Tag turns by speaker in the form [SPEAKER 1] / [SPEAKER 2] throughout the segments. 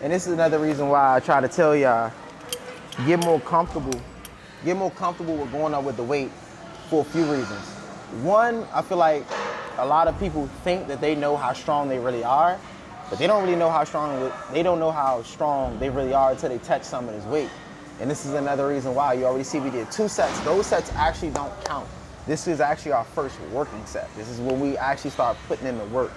[SPEAKER 1] And this is another reason why I try to tell y'all, get more comfortable. Get more comfortable with going up with the weight for a few reasons. One, I feel like a lot of people think that they know how strong they really are, but they don't really know how strong, they don't know how strong they really are until they touch some of this weight. And this is another reason why. You already see we did 2 sets. Those sets actually don't count. This is actually our first working set. This is when we actually start putting in the work.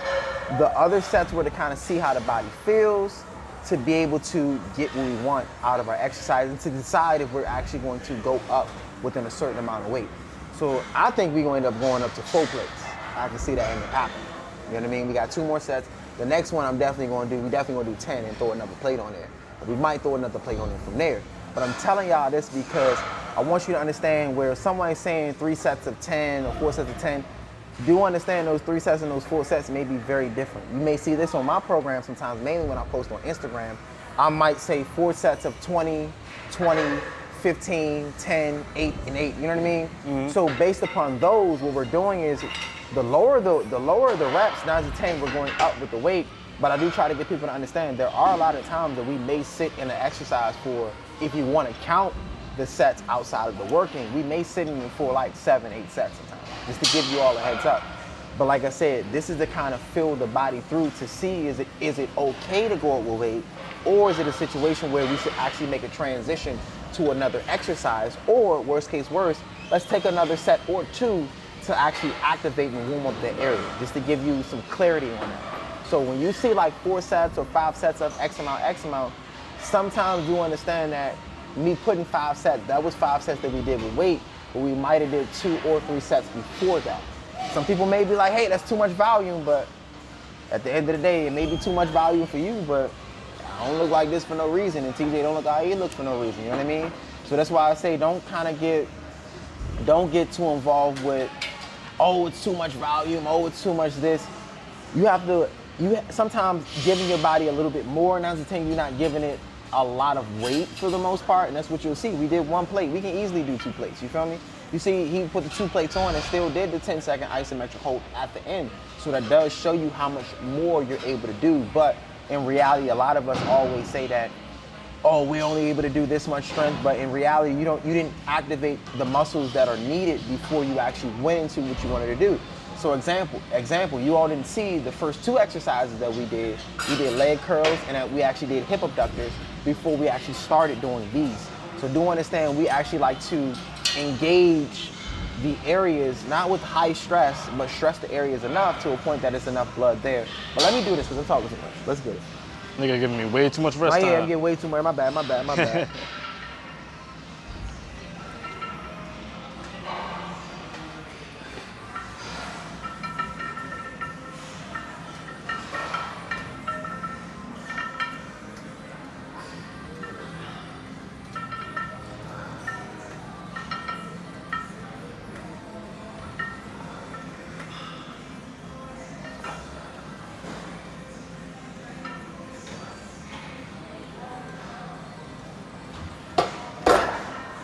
[SPEAKER 1] The other sets were to kind of see how the body feels, to be able to get what we want out of our exercise and to decide if we're actually going to go up within a certain amount of weight. So I think we're going to end up going up to 4 plates. I can see that ending up happening. You know what I mean? We got 2 more sets. The next one I'm definitely going to do, we definitely going to do 10 and throw another plate on there. We might throw another plate on there from there. But I'm telling y'all this because I want you to understand where someone is saying 3 sets of 10 or 4 sets of 10, do understand those 3 sets and those 4 sets may be very different. You may see this on my program sometimes, mainly when I post on Instagram. I might say 4 sets of 20, 20, 15, 10, 8, and 8, you know what I mean? Mm-hmm. So based upon those, what we're doing is the lower the reps, 9 to 10, we're going up with the weight, but I do try to get people to understand there are a lot of times that we may sit in an exercise for, if you want to count the sets outside of the working, we may sit in for like 7, 8 sets sometimes, just to give you all a heads up. But like I said, this is to kind of feel the body through to see is it okay to go up with weight, or is it a situation where we should actually make a transition to another exercise, or worst case worse, let's take another set or 2 to actually activate and warm up that area, just to give you some clarity on that. So when you see like 4 sets or 5 sets of X amount, sometimes you understand that me putting 5 sets, that was 5 sets that we did with weight, but we might have did 2 or 3 sets before that. Some people may be like, hey, that's too much volume, but at the end of the day, it may be too much volume for you, but I don't look like this for no reason, and TJ don't look how he looks for no reason, you know what I mean? So that's why I say don't get too involved with, oh, it's too much volume, oh, it's too much this. You have to, sometimes giving your body a little bit more, 9 to 10, you're not giving it a lot of weight for the most part, and that's what you'll see. We did 1 plate. We can easily do 2 plates, you feel me? You see, he put the 2 plates on and still did the 10-second isometric hold at the end. So that does show you how much more you're able to do. But in reality, a lot of us always say that, oh, we're only able to do this much strength, but in reality, you didn't activate the muscles that are needed before you actually went into what you wanted to do. So example, you all didn't see the first 2 exercises that we did. We did leg curls and we actually did hip abductors before we actually started doing these. So do understand, we actually like to engage the areas, not with high stress, but stress the areas enough to a point that it's enough blood there. But let me do this because I'm talking too much. Let's get it.
[SPEAKER 2] Nigga giving me way too much rest time.
[SPEAKER 1] Yeah, I'm getting way too much. My bad.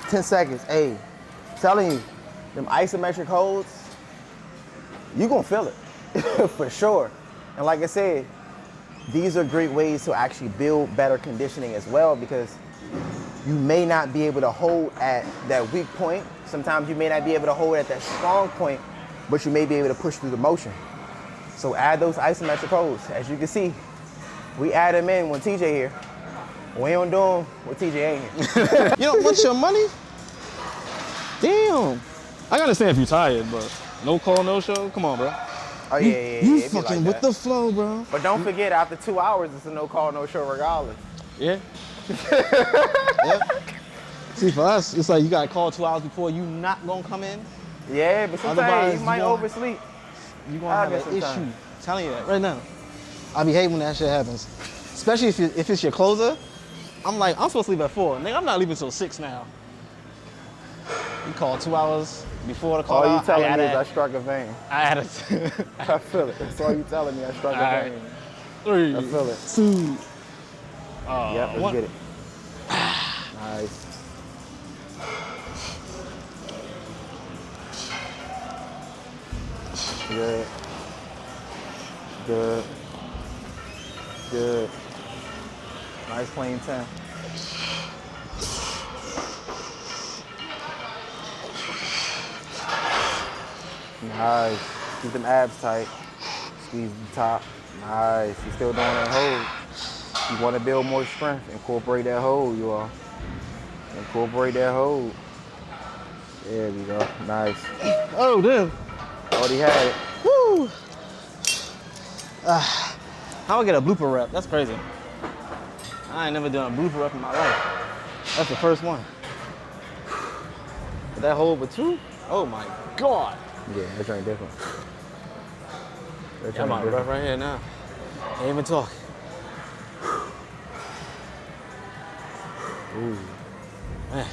[SPEAKER 1] 10 seconds. Hey, telling you, them isometric holds, you gonna feel it for sure. And like I said, these are great ways to actually build better conditioning as well, because you may not be able to hold at that weak point. Sometimes you may not be able to hold at that strong point, but you may be able to push through the motion. So add those isometric holds. As you can see, we add them in when TJ here. We don't do them when TJ ain't here.
[SPEAKER 2] You don't want your money? Damn. I can understand if you're tired, but no call, no show? Come on, bro.
[SPEAKER 1] Oh, yeah.
[SPEAKER 2] You fucking like with the flow, bro.
[SPEAKER 1] But don't forget, after 2 hours, it's a no call, no show regardless.
[SPEAKER 2] Yeah. Yeah. See, for us, it's like you got to call 2 hours before you not going to come in.
[SPEAKER 1] Yeah, but sometimes you might oversleep.
[SPEAKER 2] You're going to have an issue. I'm telling you that right now. I be hating when that shit happens. Especially if it's your closer. I'm like, I'm supposed to leave at 4. Nigga, I'm not leaving till 6 now. You call 2 hours before the call.
[SPEAKER 1] All you telling me is I struck a vein.
[SPEAKER 2] I had
[SPEAKER 1] I feel it. That's all you telling me. I struck a vein.
[SPEAKER 2] 3,
[SPEAKER 1] I feel it.
[SPEAKER 2] 2.
[SPEAKER 1] Yep, let's get it. Nice. Good. Good. Good. Nice clean 10. Nice. Keep them abs tight. Squeeze the top. Nice. You still doing that hold. You want to build more strength. Incorporate that hold, you all. Incorporate that hold. There we go. Nice.
[SPEAKER 2] Oh, damn.
[SPEAKER 1] Already had it.
[SPEAKER 2] Woo. How do I get a blooper rep? That's crazy. I ain't never done a blooper rep in my life. That's the first one. But that hold with 2? Oh my God.
[SPEAKER 1] Yeah, that ain't different.
[SPEAKER 2] Yeah, I'm on rep right here now. Can't even talk.
[SPEAKER 1] Ooh.
[SPEAKER 2] Man.